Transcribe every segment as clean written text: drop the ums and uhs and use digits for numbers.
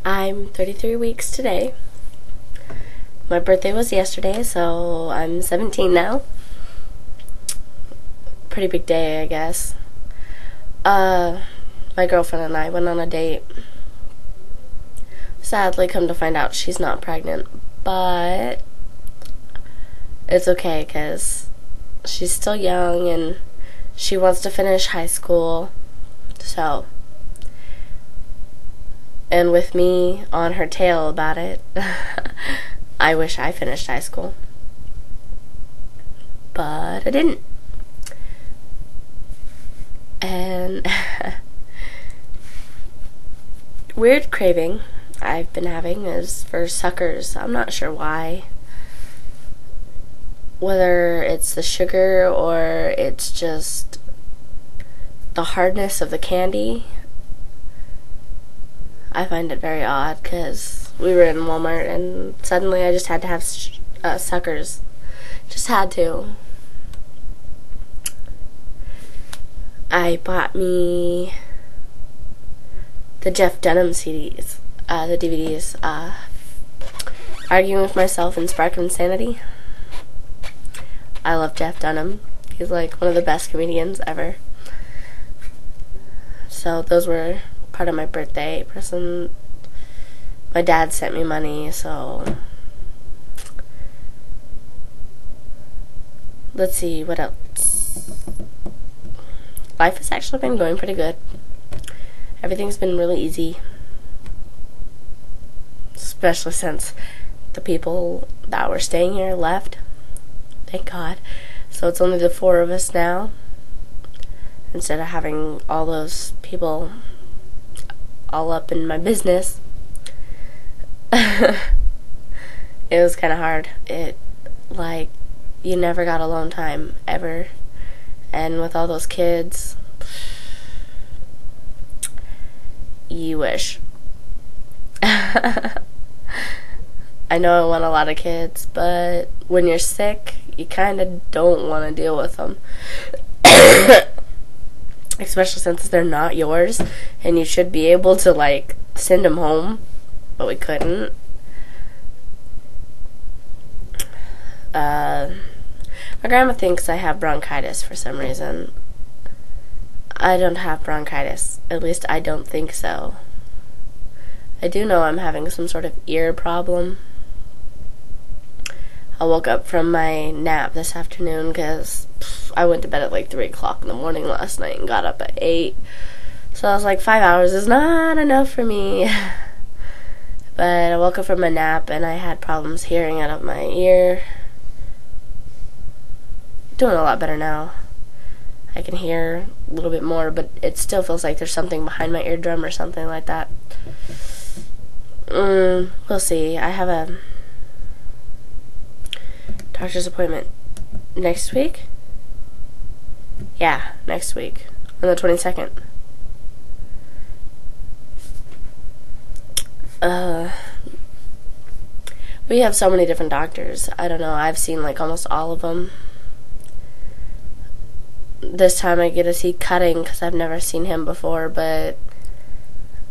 I'm 33 weeks today. My birthday was yesterday, so I'm 17 now. Pretty big day, I guess. My girlfriend and I went on a date. Sadly, come to find out she's not pregnant, but it's okay because she's still young and she wants to finish high school. So, and with me on her tail about it, I wish I finished high school, but I didn't. And weird craving I've been having is for suckers. I'm not sure why. Whether it's the sugar or it's just the hardness of the candy. I find it very odd because we were in Walmart and suddenly I just had to have suckers. Just had to. I bought me the Jeff Dunham CDs, the DVDs, Arguing with Myself and Spark of Insanity. I love Jeff Dunham. He's like one of the best comedians ever. So those were part of my birthday present. My dad sent me money, so let's see what else. Life has actually been going pretty good. Everything's been really easy, especially since the people that were staying here left. Thank God. So it's only the four of us now, instead of having all those people all up in my business. It was kind of hard. You never got alone time, ever. And with all those kids, you wish. I know I want a lot of kids, but when you're sick, you kind of don't want to deal with them. Especially since they're not yours, and you should be able to, send them home, but we couldn't. My grandma thinks I have bronchitis for some reason. I don't have bronchitis. At least I don't think so. I do know I'm having some sort of ear problem. I woke up from my nap this afternoon because I went to bed at 3 o'clock in the morning last night and got up at 8. So I was like, 5 hours is not enough for me. But I woke up from my nap and I had problems hearing out of my ear. Doing a lot better now. I can hear a little bit more, but it still feels like there's something behind my eardrum or something like that. We'll see. I have a doctor's appointment next week. Yeah, next week on the 22nd. We have so many different doctors. I don't know. I've seen almost all of them. This time I get to see Cutting because I've never seen him before, but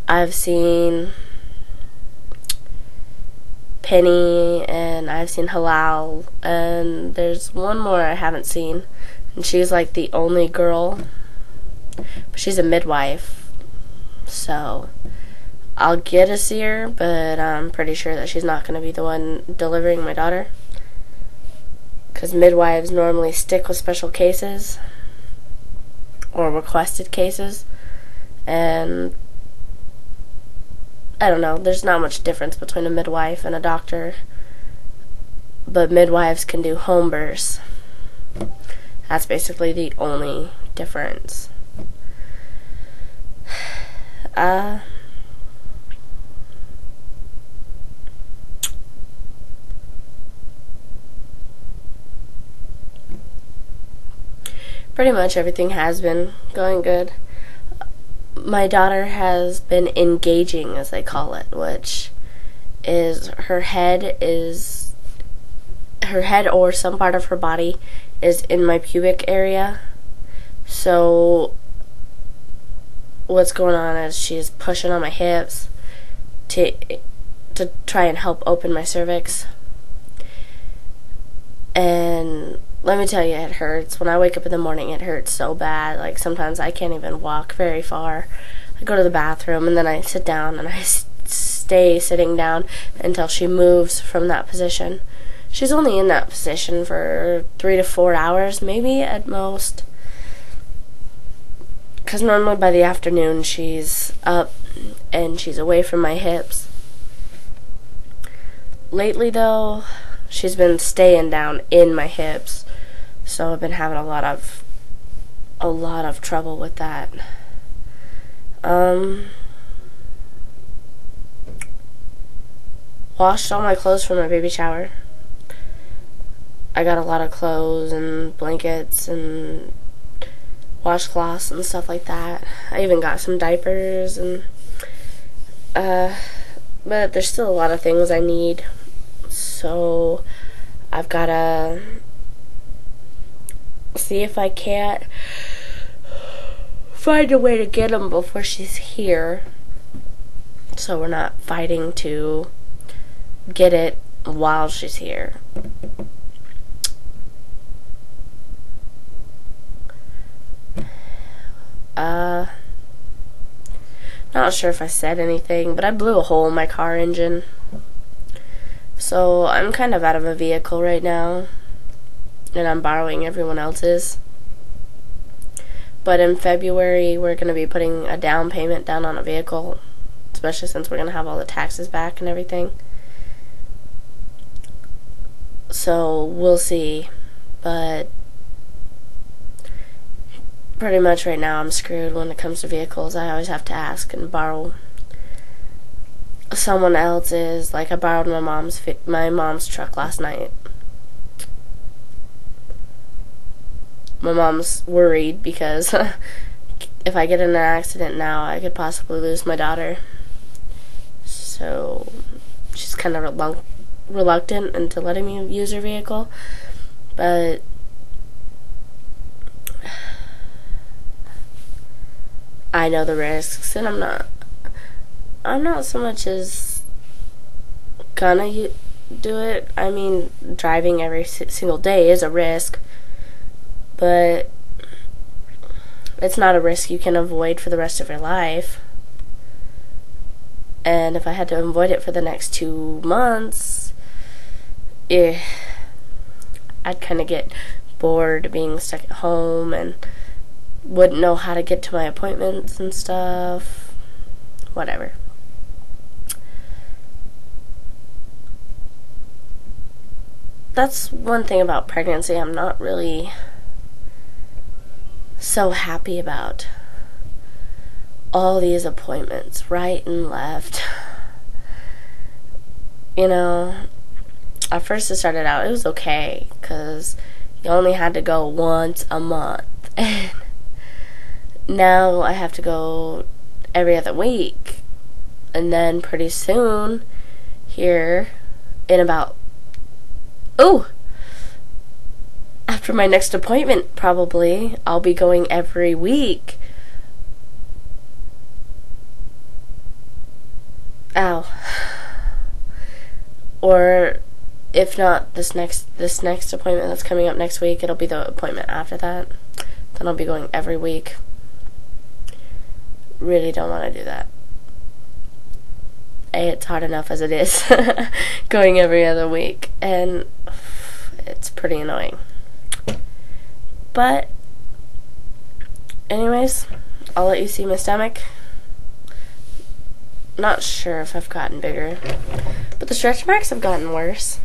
I've seen Penny and I've seen Halal, and there's one more I haven't seen, and she's the only girl, but she's a midwife, so I'll get to see her, but I'm pretty sure that she's not going to be the one delivering my daughter, because midwives normally stick with special cases or requested cases, and I don't know, there's not much difference between a midwife and a doctor, but midwives can do home births. That's basically the only difference. Pretty much everything has been going good. My daughter has been engaging, as they call it, which is her head or some part of her body is in my pubic area. So what's going on is she's pushing on my hips to try and help open my cervix. And let me tell you, it hurts. When I wake up in the morning, it hurts so bad. Like, sometimes I can't even walk very far. I go to the bathroom, and then I sit down, and I stay sitting down until she moves from that position. She's only in that position for 3 to 4 hours, maybe at most. Because normally by the afternoon, she's up, and she's away from my hips. Lately, though, she's been staying down in my hips, so I've been having a lot of trouble with that. Washed all my clothes from my baby shower. I got a lot of clothes and blankets and washcloths and stuff like that. I even got some diapers and but there's still a lot of things I need. So I've got to see if I can't find a way to get them before she's here, so we're not fighting to get it while she's here. Not sure if I said anything, but I blew a hole in my car engine. So I'm kind of out of a vehicle right now, and I'm borrowing everyone else's. But in February, we're going to be putting a down payment down on a vehicle, especially since we're going to have all the taxes back and everything. So we'll see, but pretty much right now I'm screwed when it comes to vehicles. I always have to ask and borrow someone else's. Like, I borrowed my mom's truck last night. My mom's worried because if I get in an accident now, I could possibly lose my daughter. So she's kind of reluctant into letting me use her vehicle. But I know the risks, and I'm not so much as gonna do it. I mean, driving every single day is a risk, but it's not a risk you can avoid for the rest of your life. And if I had to avoid it for the next 2 months, I'd kind of get bored being stuck at home and wouldn't know how to get to my appointments and stuff. Whatever. That's one thing about pregnancy I'm not really so happy about. All these appointments, right and left. You know, at first it started out, it was okay, because you only had to go once a month. And now I have to go every other week. And then pretty soon, here, in about, after my next appointment, probably, I'll be going every week. Ow. Or if not this next appointment that's coming up next week, it'll be the appointment after that. Then I'll be going every week. Really don't want to do that. It's hard enough as it is going every other week, and it's pretty annoying. But anyways, I'll let you see my stomach. Not sure if I've gotten bigger, but the stretch marks have gotten worse.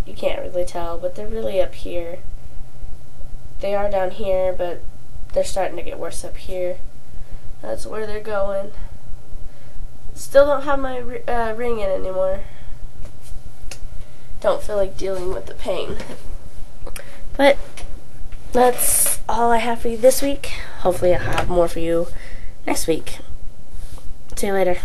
You can't really tell, but they're really up here. They are down here, but they're starting to get worse up here. That's where they're going. Still don't have my ring in anymore. Don't feel like dealing with the pain. But that's all I have for you this week. Hopefully I'll have more for you next week. See you later.